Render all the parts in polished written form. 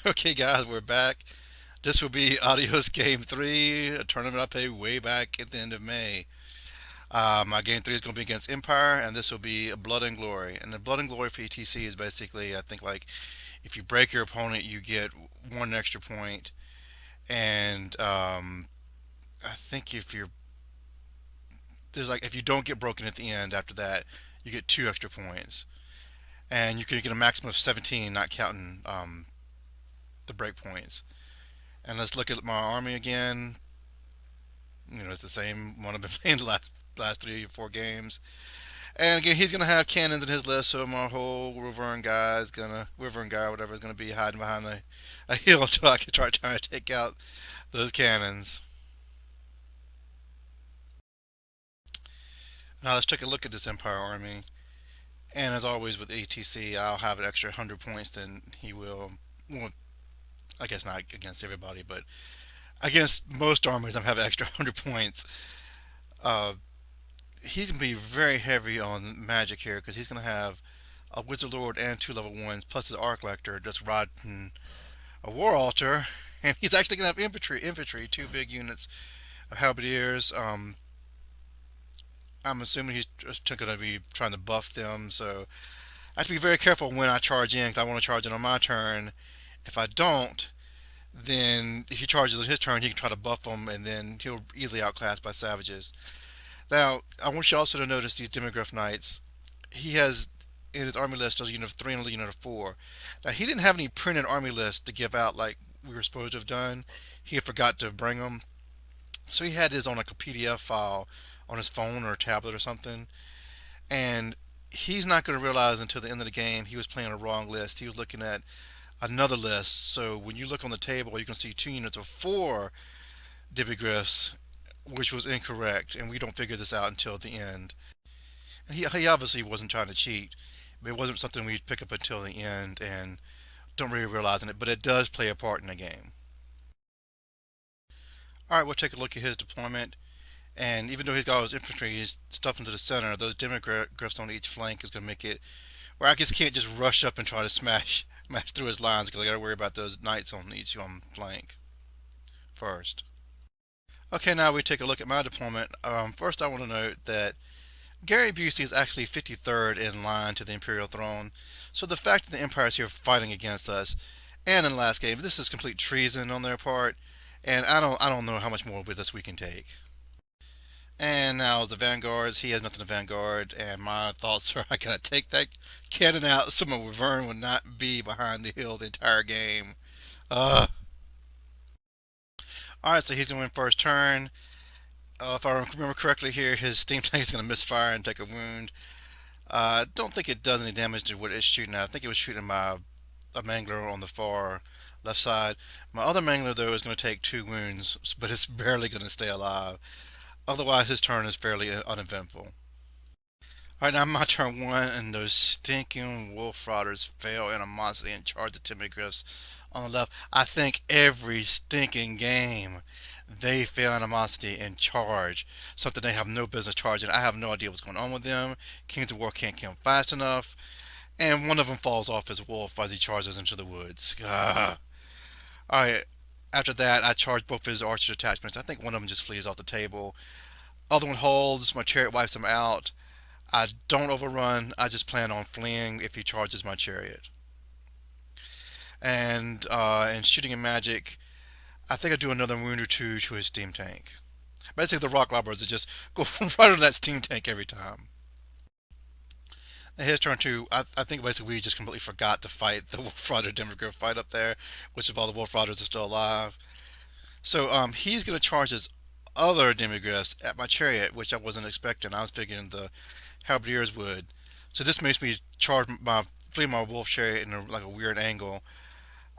Okay, guys, we're back. This will be Adios Game 3, a tournament I played way back at the end of May. My Game 3 is going to be against Empire, and this will be Blood and Glory. And the Blood and Glory for ETC is basically, I think, like if you break your opponent, you get one extra point. And I think if you don't get broken at the end after that, you get two extra points. And you can get a maximum of 17, not counting the break points. And let's look at my army again. It's the same one I've been playing the last 3 or 4 games. And again, he's gonna have cannons in his list, so my whole Wyvern guy, whatever, is gonna be hiding behind a hill until I can try trying to take out those cannons. Now let's take a look at this Empire army. And as always with ATC, I'll have an extra 100 points than he will. Well, I guess not against everybody, but against most armies, I'm having extra 100 points. Uh, he's gonna be very heavy on magic here because he's gonna have a Wizard Lord and 2 level 1s plus his Arc Lector just riding a War Altar, and he's actually gonna have infantry, 2 big units of Halberdiers. I'm assuming he's just gonna be trying to buff them, so I have to be very careful when I charge in because I want to charge in on my turn. If I don't, then if he charges on his turn, he can try to buff them, and then he'll easily outclass by savages. Now, I want you also to notice these Demigryph Knights. He has in his army list a unit of 3 and a unit of 4. Now, he didn't have any printed army lists to give out like we were supposed to have done. He had forgot to bring them. So he had his on like a PDF file on his phone or a tablet or something. And he's not going to realize until the end of the game he was playing a wrong list. He was looking at another list. So when you look on the table, you can see 2 units of 4 Demigryphs, which was incorrect, and we don't figure this out until the end. And he obviously wasn't trying to cheat, but it wasn't something we'd pick up until the end and don't really realize it, but it does play a part in the game. Alright, we'll take a look at his deployment. And even though he's got his infantry, he's stuffed into the center. Those Demigryphs on each flank is going to make it where I just can't just rush up and try to smash through his lines because I got to worry about those knights on each flank first. Okay, now we take a look at my deployment. First, I want to note that Gary Busey is actually 53rd in line to the Imperial throne. So the fact that the Empire is here fighting against us, and in the last game, this is complete treason on their part. And I don't know how much more with this we can take. And now the Vanguards, he has nothing to Vanguard, and my thoughts are I gotta take that cannon out so my Wyvern would not be behind the hill the entire game. Uh, Alright, so he's gonna win first turn. If I remember correctly here, his steam tank is gonna misfire and take a wound. I don't think it does any damage to what it's shooting at. I think it was shooting my a mangler on the far left side. My other mangler though is going to take 2 wounds, but it's barely going to stay alive. Otherwise, his turn is fairly uneventful. Alright, now my turn 1, and those stinking wolf rotters fail animosity and charge the Timid on the left. I think every stinking game they fail animosity and charge something they have no business charging. I have no idea what's going on with them. Kings of War can't kill them fast enough, and one of them falls off his wolf as he charges into the woods. Alright, after that, I charge both his archer attachments. I think one of them just flees off the table. Other one holds. My chariot wipes him out. I don't overrun. I just plan on fleeing if he charges my chariot. And shooting and magic, I think I do another wound or two to his steam tank. Basically, the rock lobbers just go right on that steam tank every time. And his turn 2, I think basically we just completely forgot to fight the Wolf Rider Demogorgon fight up there, which is while the Wolf Riders are still alive. So he's going to charge his other Demogryphs at my chariot, which I wasn't expecting. I was figuring the Halberdiers would. So this makes me flee my wolf chariot in like a weird angle.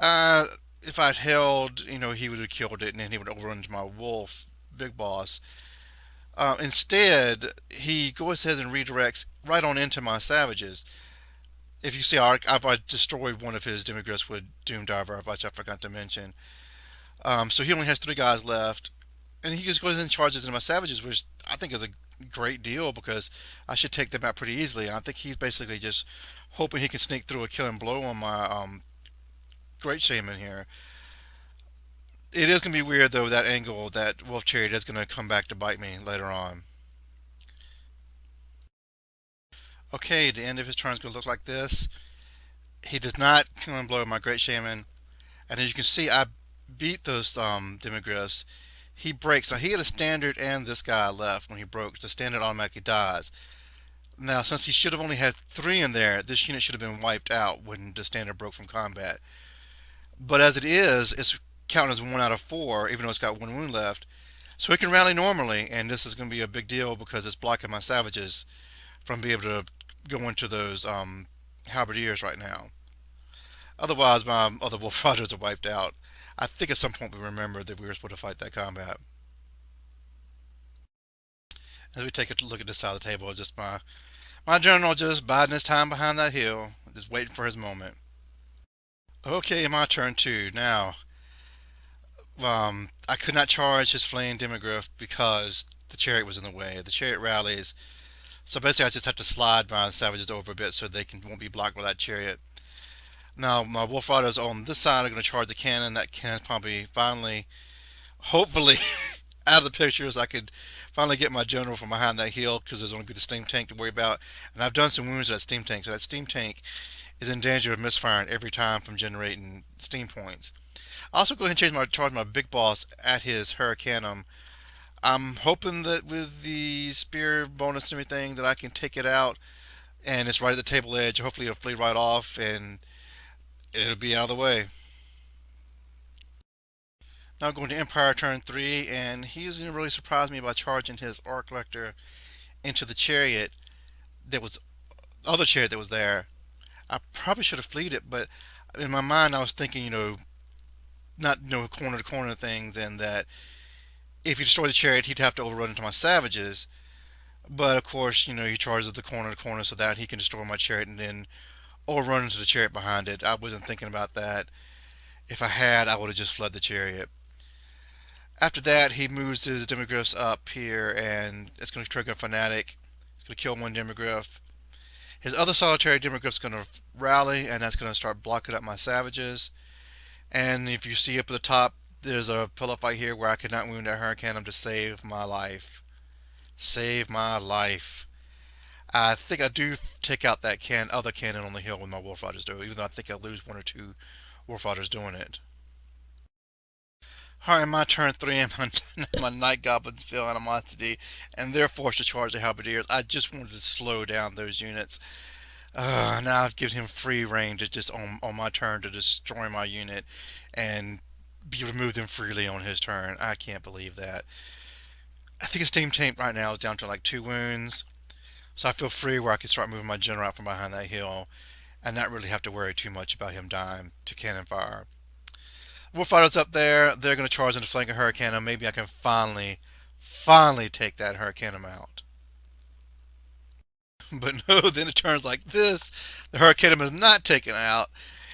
If I'd held, he would have killed it, and then he would overrun my wolf, big boss. Instead, he goes ahead and redirects right on into my savages. If you see, I've destroyed one of his Demogryphs with Doomdiver, which I forgot to mention. So he only has 3 guys left, and he just goes in and charges into my savages, which I think is a great deal because I should take them out pretty easily. I think he's basically just hoping he can sneak through a killing blow on my great shaman here. It is going to be weird though, that angle, that wolf chariot is going to come back to bite me later on. Okay, the end of his turn is going to look like this. He does not kill and blow my great shaman, and as you can see, I beat those demigryphs. He breaks. Now he had a standard and this guy left when he broke. The standard automatically dies. Now, since he should have only had three in there, this unit should have been wiped out when the standard broke from combat. But as it is, it's counting as 1 out of 4, even though it's got 1 wound left. So it can rally normally, and this is going to be a big deal because it's blocking my savages from being able to go into those halberdiers right now. Otherwise, my other wolf riders are wiped out. I think at some point we remembered that we were supposed to fight that combat. As we take a look at this side of the table, it's just my general just biding his time behind that hill, just waiting for his moment. Okay, my turn too. Now, I could not charge his fleeing demigryph because the chariot was in the way. The chariot rallies, so basically I just have to slide my savages over a bit so they won't be blocked by that chariot. Now, my wolf riders on this side are going to charge the cannon. That cannon's probably finally, hopefully, out of the pictures. I could finally get my general from behind that hill because there's only be the steam tank to worry about. And I've done some wounds to that steam tank, so that steam tank is in danger of misfiring every time from generating steam points. I also go ahead and charge my big boss at his Hurricanum. I'm hoping that with the spear bonus and everything that I can take it out, and it's right at the table edge. Hopefully it'll flee right off and it'll be out of the way. Now going to Empire turn 3, and he's going to really surprise me by charging his Orc Collector into the chariot that was other chariot that was there. I probably should have fleed it, but in my mind I was thinking, not corner to corner things, and that if he destroyed the chariot, he'd have to overrun into my savages. But of course, he charges the corner to corner so that he can destroy my chariot and then overrun into the chariot behind it. I wasn't thinking about that. If I had, I would have just fled the chariot. After that, he moves his demigryphs up here, and it's going to trigger a fanatic. It's going to kill one demigryph. His other solitary demigryph is going to rally, and that's going to start blocking up my savages. And if you see up at the top, there's a pillow fight here where I could not wound that Hurricanum to save my life. Save my life. I think I do take out that other cannon on the hill with my Wolf Riders do, even though I think I lose 1 or 2 Wolf Riders doing it. Alright, my turn 3, and my Night Goblins feel animosity, and they're forced to charge the Halberdiers. I just wanted to slow down those units. Now I've given him free reign to just, on my turn, to destroy my unit and be able to move them freely on his turn. I can't believe that. I think his team tank right now is down to like 2 wounds, so I feel free where I can start moving my general out from behind that hill and not really have to worry too much about him dying to cannon fire. Wolf Riders up there, they're going to charge into flank a Hurricanum. Maybe I can finally take that Hurricanum out. But no, then it turns like this. The Hurricanum is not taken out.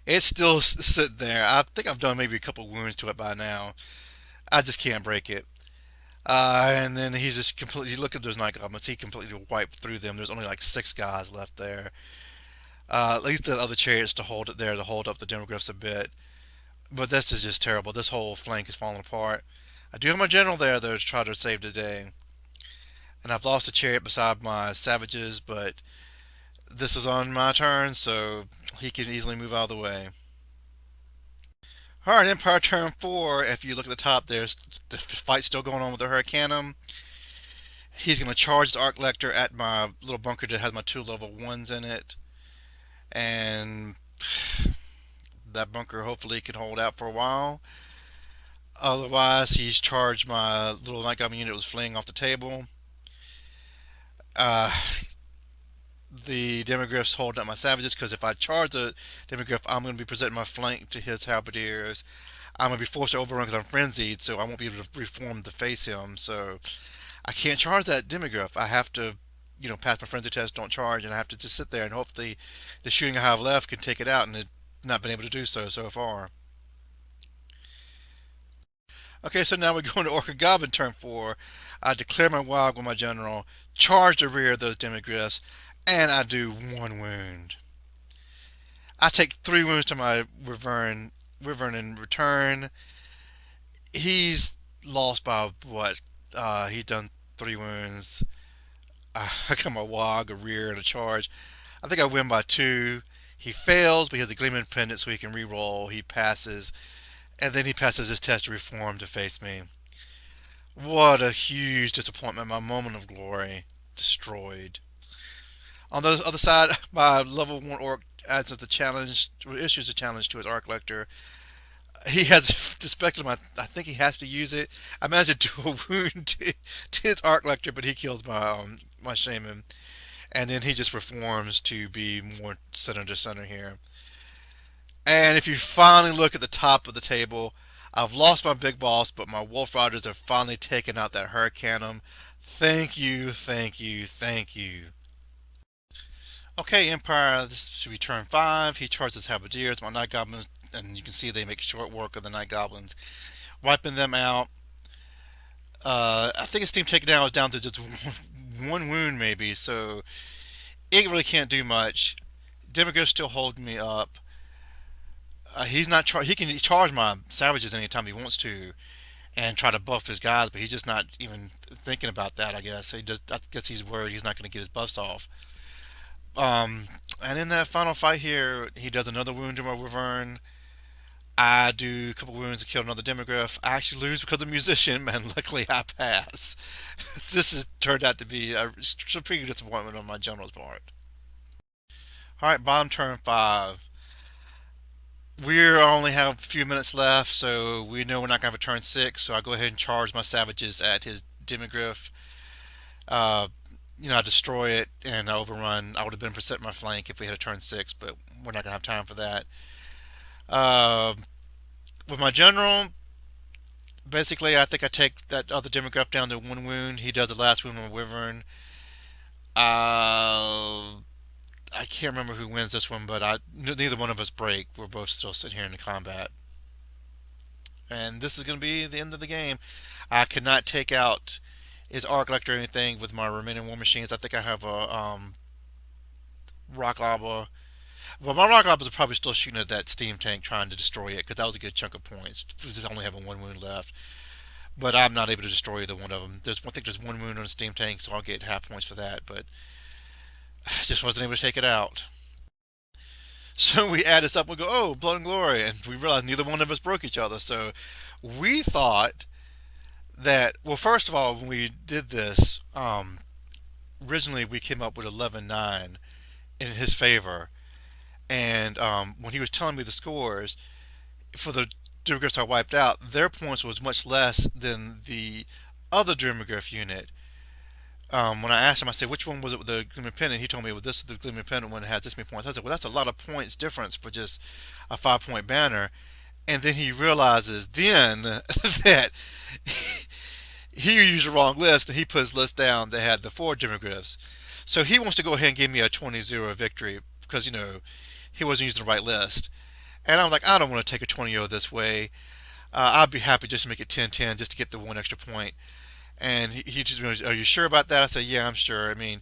It's still sitting there. I think I've done maybe a couple wounds to it by now. I just can't break it. And then he's just completely, look at those Night Goblins, he completely wiped through them. There's only like 6 guys left there. At least the other chariots to hold it there, to hold up the demogryphs a bit. But this is just terrible. This whole flank is falling apart. I do have my general there, though, to try to save the day. And I've lost a chariot beside my savages, but this is on my turn, so he can easily move out of the way. Alright, Empire turn 4. If you look at the top, there's the fight still going on with the Hurricanum. He's going to charge the Arc Lector at my little bunker that has my 2 level 1s in it. And that bunker hopefully can hold out for a while. Otherwise, he's charged my little Night Goblin unit that was fleeing off the table. The demigryphs holding up my savages, because if I charge the demigryph, I'm going to be presenting my flank to his halberdiers. I'm going to be forced to overrun because I'm frenzied, so I won't be able to reform to face him. So I can't charge that demigryph. I have to, pass my frenzy test, don't charge, and I have to just sit there and hope the shooting I have left can take it out, and it's not been able to do so far. Okay, so now we go into Orc and Goblin turn 4. I declare my wog with my general, charge the rear of those demigryphs, and I do 1 wound. I take 3 wounds to my Wyvern Wyvern in return. He's lost by what? He's done 3 wounds. I got my wog, a rear, and a charge. I think I win by 2. He fails, but he has the Gleaming Pendant, so he can re-roll. He passes, and then he passes his test to reform to face me. What a huge disappointment! My moment of glory destroyed. On the other side, my level 1 orc adds the challenge, issues a challenge to his arc lector. He has the speculum. I think he has to use it. I managed to do a wound to his arc lector, but he kills my shaman, and then he just reforms to be more center to center here. And if you finally look at the top of the table, I've lost my big boss, but my Wolf Riders have finally taken out that Hurricanum. Thank you, thank you, thank you. Okay, Empire, this should be turn 5. He charges Halberdiers, my Night Goblins, and you can see they make short work of the Night Goblins. Wiping them out. I think his team takedown was down to just one wound, maybe, so it really can't do much. Demigo's still holding me up. He's not. He can charge my savages anytime he wants to, and try to buff his guys, but he's just not even thinking about that. I guess he just. I guess he's worried he's not going to get his buffs off. And in that final fight here, he does another wound to my Wyvern. I do a couple wounds to kill another Demogryph. I actually lose because of musician, and luckily I pass. This has turned out to be a pretty disappointment on my general's part. Alright, bottom turn 5. We only have a few minutes left, so we know we're not going to have a turn 6, so I go ahead and charge my savages at his Demogryph. Uh, I destroy it and I overrun. I would have been percent my flank if we had a turn 6, but we're not going to have time for that. Uh, with my general, basically, I think I take that other Demogryph down to 1 wound. He does the last wound on my Wyvern. I can't remember who wins this one, but neither one of us break. We're both still sitting here in the combat. And this is going to be the end of the game. I could not take out his arc lector or anything with my remaining war machines. I think I have a rock lava. Well, my rock lava is probably still shooting at that steam tank trying to destroy it because that was a good chunk of points. It's only having 1 wound left. But I'm not able to destroy either one of them. I think there's 1 wound on the steam tank, so I'll get half points for that. But I just wasn't able to take it out. So we add this up and we go, oh, blood and glory. And we realize neither one of us broke each other. So we thought that, well, first of all, when we did this, originally we came up with 11-9 in his favor. And when he was telling me the scores for the Durmagriffs I wiped out, their points was much less than the other Durmagriff unit. When I asked him, I said, which one was it with the Gleaming Pendant? He told me, well, this is the Gleaming Pendant one that has this many points. I said, well, that's a lot of points difference for just a 5-point banner. And then he realizes then that he used the wrong list, and he put his list down that had the 4 Demogryphs. So he wants to go ahead and give me a 20-0 victory because, he wasn't using the right list. And I'm like, I don't want to take a 20-0 this way. I'd be happy just to make it 10-10 just to get the 1 extra point. And he just goes, are you sure about that? I said, yeah, I'm sure. I mean,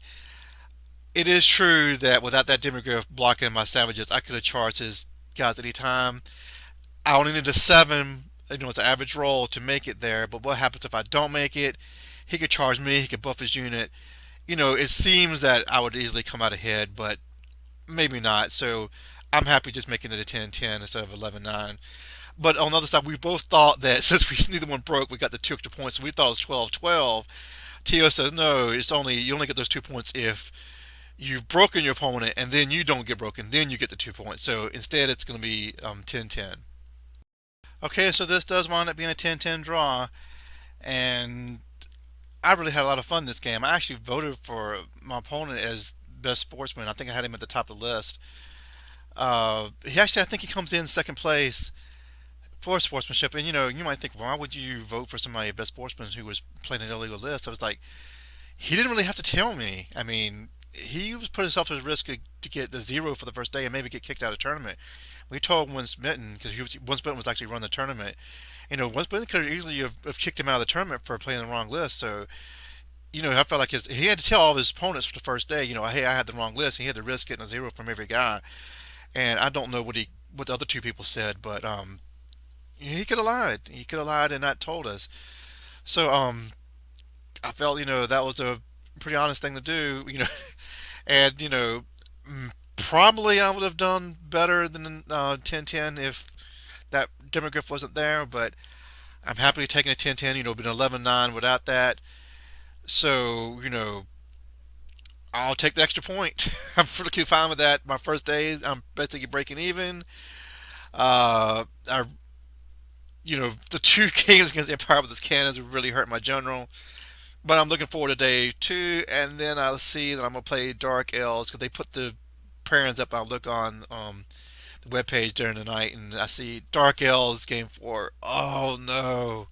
it is true that without that Demogryph blocking my savages, I could have charged his guys at any time. I only need a 7, it's an average roll to make it there. But what happens if I don't make it? He could charge me, he could buff his unit. It seems that I would easily come out ahead, but maybe not. So I'm happy just making it a 10-10 instead of 11-9. But on the other side, we both thought that since neither one broke, we got the 2 extra points. So we thought it was 12-12. Tio says, no, you only get those 2 points if you've broken your opponent and then you don't get broken. Then you get the 2 points. So instead, it's going to be 10-10. Okay, so this does wind up being a 10-10 draw. And I really had a lot of fun this game. I actually voted for my opponent as best sportsman. I think I had him at the top of the list. I think he comes in second place for sportsmanship. And you might think, why would you vote for somebody best sportsman who was playing an illegal list? I was like, he didn't really have to tell me. I mean, he was put himself at risk to get the 0 for the first day and maybe get kicked out of the tournament. We told Winsmitten, because Winsmitten was actually running the tournament. Winsmitten could have easily have kicked him out of the tournament for playing the wrong list. So, I felt like he had to tell all of his opponents for the first day, hey, I had the wrong list. He had to risk getting a 0 from every guy. And I don't know what the other 2 people said, but He could have lied. He could have lied and not told us. So I felt that was a pretty honest thing to do. And probably I would have done better than 10-10 if that demographic wasn't there. But I'm happily taking a 10-10. Been 11-9 without that. So I'll take the extra point. I'm pretty fine with that. My first day, I'm basically breaking even. I the two games against Empire with his cannons really hurt my general. But I'm looking forward to day two, and then I'll see that I'm gonna play Dark Elves because they put the parents up. I look on the webpage during the night, and I see Dark Elves game four. Oh no,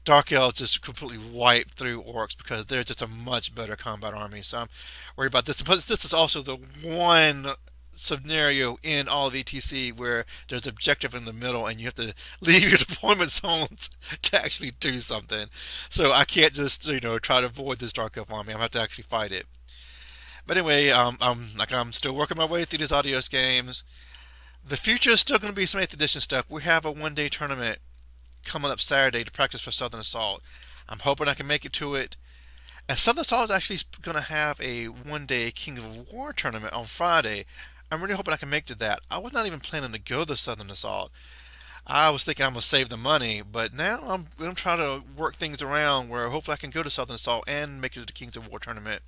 Dark Elves just completely wiped through Orcs because they're just a much better combat army. So I'm worried about this. But this is also the one scenario in all of ETC where there's objective in the middle and you have to leave your deployment zones to actually do something. So I can't just try to avoid this Dark Elf army. I'm gonna have to actually fight it. But anyway, I'm still working my way through these Adios games. The future is still going to be some 8th edition stuff. We have a one-day tournament coming up Saturday to practice for Southern Assault. I'm hoping I can make it to it. And Southern Assault is actually going to have a one-day King of War tournament on Friday. I'm really hoping I can make to that. I was not even planning to go to Southern Assault. I was thinking I'm going to save the money, but now I'm going to try to work things around where hopefully I can go to Southern Assault and make it to the Kings of War tournament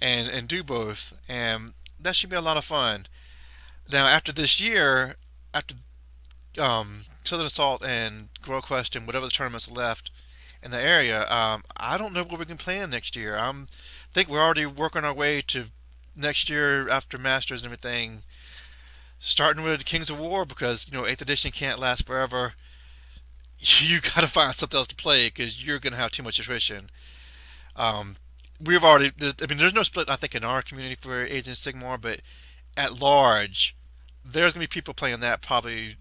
and do both. And that should be a lot of fun. Now, after this year, after Southern Assault and Grow Quest and whatever the tournaments left in the area, I don't know what we can plan next year. Think we're already working our way to next year after Masters and everything, starting with Kings of War because 8th edition can't last forever. You got to find something else to play because you're going to have too much attrition. Um, we've already, I mean, there's no split I think in our community for Age of Sigmar, but at large, there's going to be people playing that probably.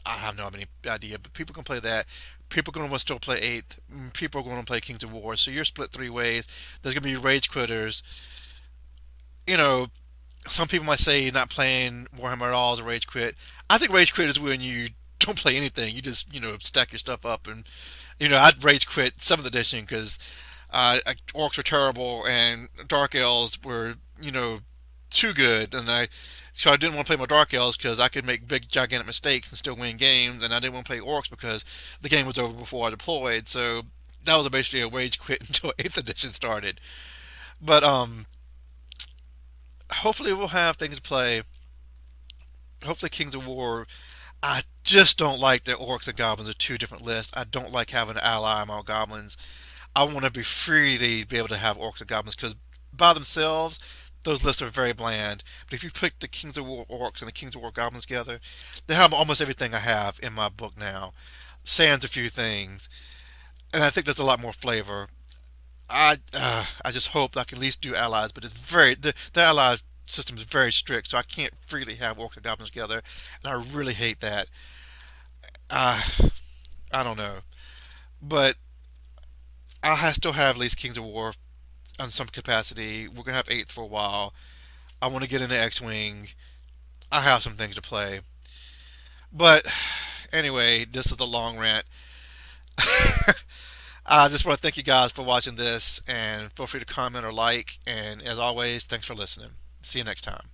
I have no any idea, but people can play that. People are going to want to still play 8th. People are going to play Kings of War. So you're split three ways. There's going to be rage quitters. You know, some people might say not playing Warhammer at all is a rage quit. I think rage quit is when you don't play anything. You just stack your stuff up and I'd rage quit 7th edition because orcs were terrible and dark elves were too good, and I didn't want to play my dark elves because I could make big gigantic mistakes and still win games, and I didn't want to play orcs because the game was over before I deployed. So that was basically a rage quit until 8th edition started. But hopefully we'll have things to play. Hopefully Kings of War. I just don't like that orcs and goblins are two different lists. I don't like having an ally among goblins. I want to be free to be able to have orcs and goblins because by themselves, those lists are very bland. But if you put the Kings of War orcs and the Kings of War goblins together, they have almost everything I have in my book now. Sans a few things, and I think there's a lot more flavor. I just hope I can at least do allies, but the ally system is very strict, so I can't freely have orcs and goblins together, and I really hate that. Uh, I don't know, but still have at least Kings of War on some capacity. We're gonna have 8th for a while. I want to get into X-wing. I have some things to play, but anyway, this is the long rant. I just want to thank you guys for watching this, and feel free to comment or like. And as always, thanks for listening. See you next time.